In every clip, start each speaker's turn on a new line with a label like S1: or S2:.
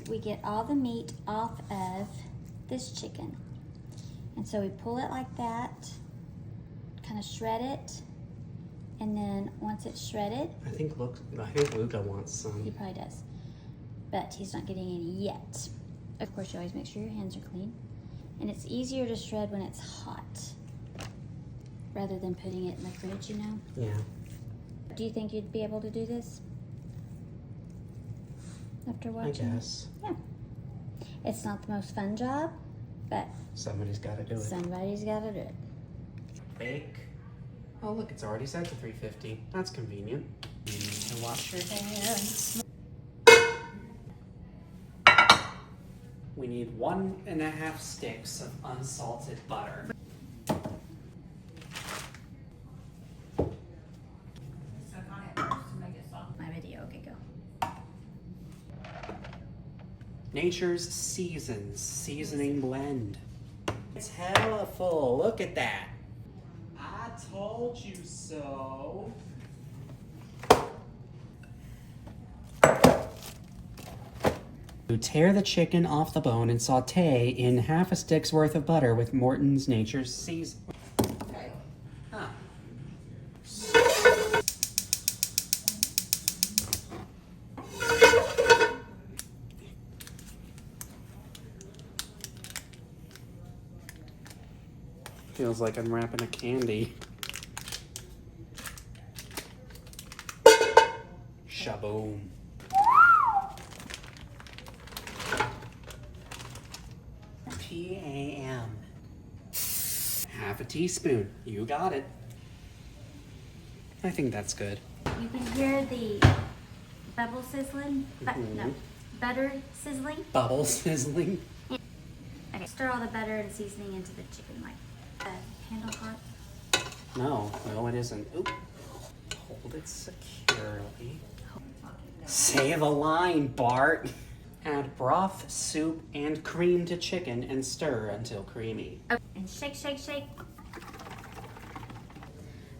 S1: We get all the meat off of this chicken. And so we pull it like that, kind of shred it, and then once it's shredded,
S2: I think Luca wants some.
S1: he probably does, but he's not getting any yet. Of course, you always make sure your hands are clean. And it's easier to shred when it's hot, rather than putting it in the fridge, you know?
S2: Yeah.
S1: Do you think you'd be able to do this? After watching?
S2: I guess.
S1: Yeah. It's not the most fun job, but
S2: Somebody's got to do it.
S1: somebody's got to do it.
S2: Bake. Oh, look, it's already set to 350. That's convenient. You need to wash your hands. We need 1.5 sticks of unsalted butter.
S1: My video, okay, go.
S2: Nature's Seasons Seasoning Blend. It's hella full. Look at that. I told you so. You tear the chicken off the bone and saute in half a stick's worth of butter with Morton's Nature's Season. Okay. Huh. Feels like I'm wrapping a candy. Shaboom. PAM. Half a teaspoon. You got it. I think that's good.
S1: You can hear the bubble sizzling, no, butter sizzling.
S2: Bubble sizzling.
S1: Okay, stir all the butter and seasoning into the chicken like handle hot.
S2: No, it isn't. Oop. Hold it securely. Say the line, Bart. Add broth, soup, and cream to chicken and stir until creamy.
S1: Okay. And shake, shake, shake.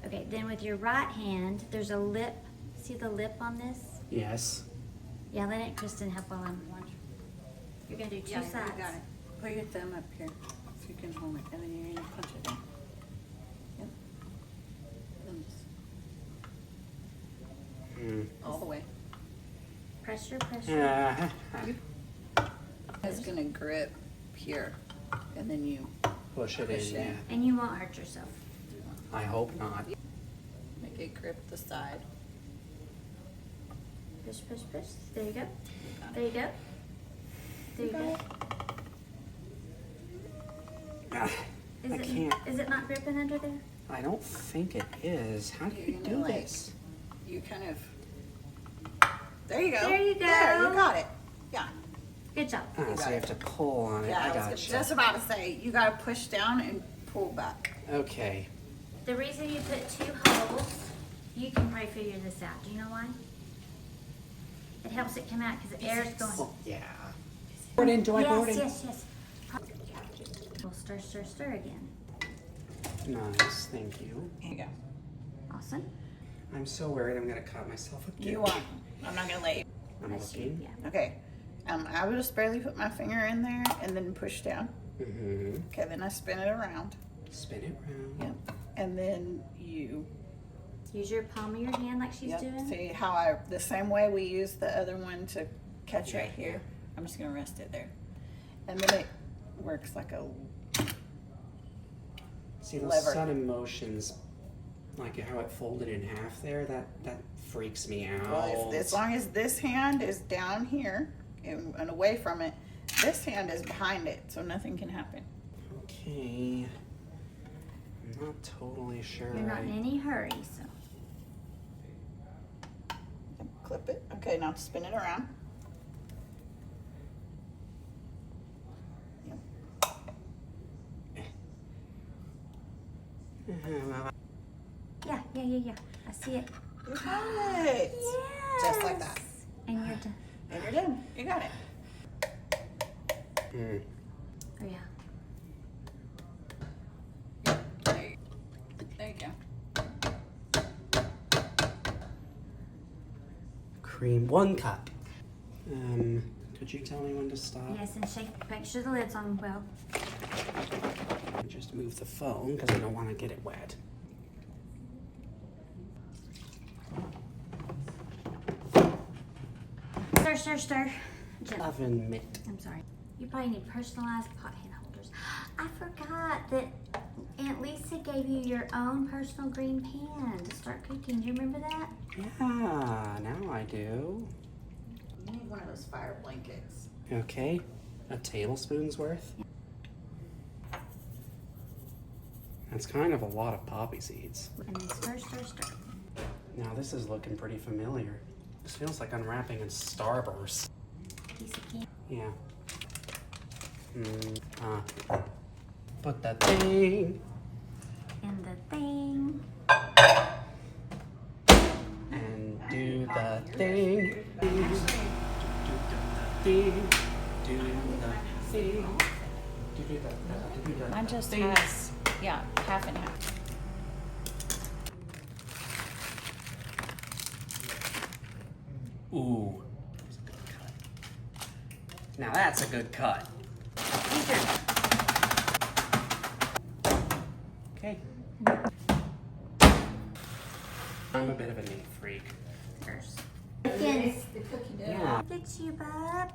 S1: Okay, then with your right hand, there's a lip. See the lip on this?
S2: Yes.
S1: Yeah, let it, Kristen, help while I'm watching. You're gonna do two sides.
S3: You got it. Put your thumb up here so you can hold it, and then you're gonna punch it in. Yep. Then just all the way.
S1: Pressure, pressure.
S3: It's gonna grip here, and then you
S2: Push it in, yeah.
S1: And you won't hurt yourself.
S2: I hope not.
S3: make it grip the side.
S1: Push, push, push. There you go. There you go. There you go.
S2: I can't.
S1: Is it not gripping under there?
S2: I don't think it is. How do you do this?
S3: You kind of. There you go.
S1: There you go.
S3: There, you got it. Yeah.
S1: Good job.
S2: So you have to pull on it.
S3: Yeah,
S2: I
S3: I
S2: got
S3: was just about to say, you got to push down and pull back.
S2: Okay.
S1: The reason you put 2 holes, you can probably figure this out. Do you know why? It helps it come out because the air is going.
S2: Oh, yeah. Pour it in. Do I pour it in?
S1: Yes, yes, yes. We'll stir, stir, stir again.
S2: Nice. Thank you.
S3: Here you go.
S1: Awesome.
S2: I'm so worried I'm going to cut myself again.
S3: You are. I'm not going to let you.
S2: I'm looking.
S1: Yeah.
S3: Okay. I would just barely put my finger in there and then push down.
S2: Mm-hmm.
S3: Okay, then I spin it around.
S2: Spin it around.
S3: Yep. And then you.
S1: Use your palm of your hand like she's doing.
S3: See how the same way we use the other one to catch right here. I'm just gonna rest it there. And then it works like a
S2: See those
S3: lever.
S2: sudden motions, like how it folded in half there, that freaks me out.
S3: Well, as long as this hand is down here and away from it, this hand is behind it, so nothing can happen.
S2: Okay. I'm not totally sure.
S1: You're not in any hurry, so.
S3: Clip it. Okay, now spin it around.
S1: Yeah. I see it.
S3: You got it.
S1: Yes.
S3: Just like that.
S1: And you're done.
S3: And you're done. You got it.
S2: Mm.
S1: Oh yeah.
S3: There you go.
S2: Cream 1 cup. Do Could you tell me when to stop?
S1: Yes, and make sure the lid's on well.
S2: Just move the phone because I don't want to get it wet.
S1: Stir, stir, stir. Gently.
S2: Oven mitt.
S1: I'm sorry. You probably need personalized pot hand holders. I forgot that Aunt Lisa gave you your own personal green pan to start cooking. Do you remember that?
S2: Yeah, now I do.
S3: You need one of those fire blankets.
S2: Okay, a tablespoon's worth. That's kind of a lot of poppy seeds.
S1: And then stir, stir, stir.
S2: Now this is looking pretty familiar. This feels like unwrapping a Starburst.
S1: Piece of candy.
S2: Yeah. Put that thing.
S1: And the thing.
S2: And do the thing. Do the thing. Do the thing. Do the
S3: Mine just
S2: thing.
S3: has, yeah, half and half.
S2: Ooh. Now that's a good cut. Okay. I'm a bit of a neat freak.
S1: Chickens.
S3: The cookie dough.
S2: Yeah.
S1: Fix you, bub.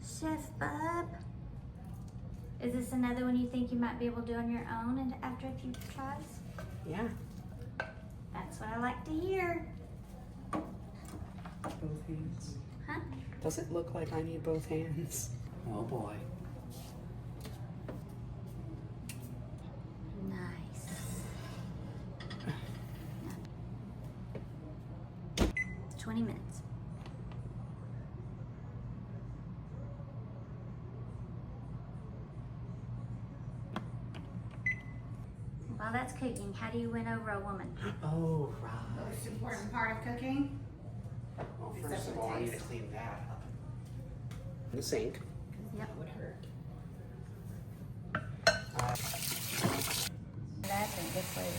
S1: Chef Bub. Is this another one you think you might be able to do on your own and after a few tries?
S2: Yeah.
S1: That's what I like to hear.
S2: Both hands.
S1: Huh?
S2: Does it look like I need both hands? Oh boy.
S1: Nice. 20 minutes. While that's cooking, how do you win over a woman?
S2: Oh, right.
S3: Most important part of cooking.
S2: Well, first of all, I need to clean that up. In the sink.
S1: Yep.
S3: That would hurt.
S1: That's a good way.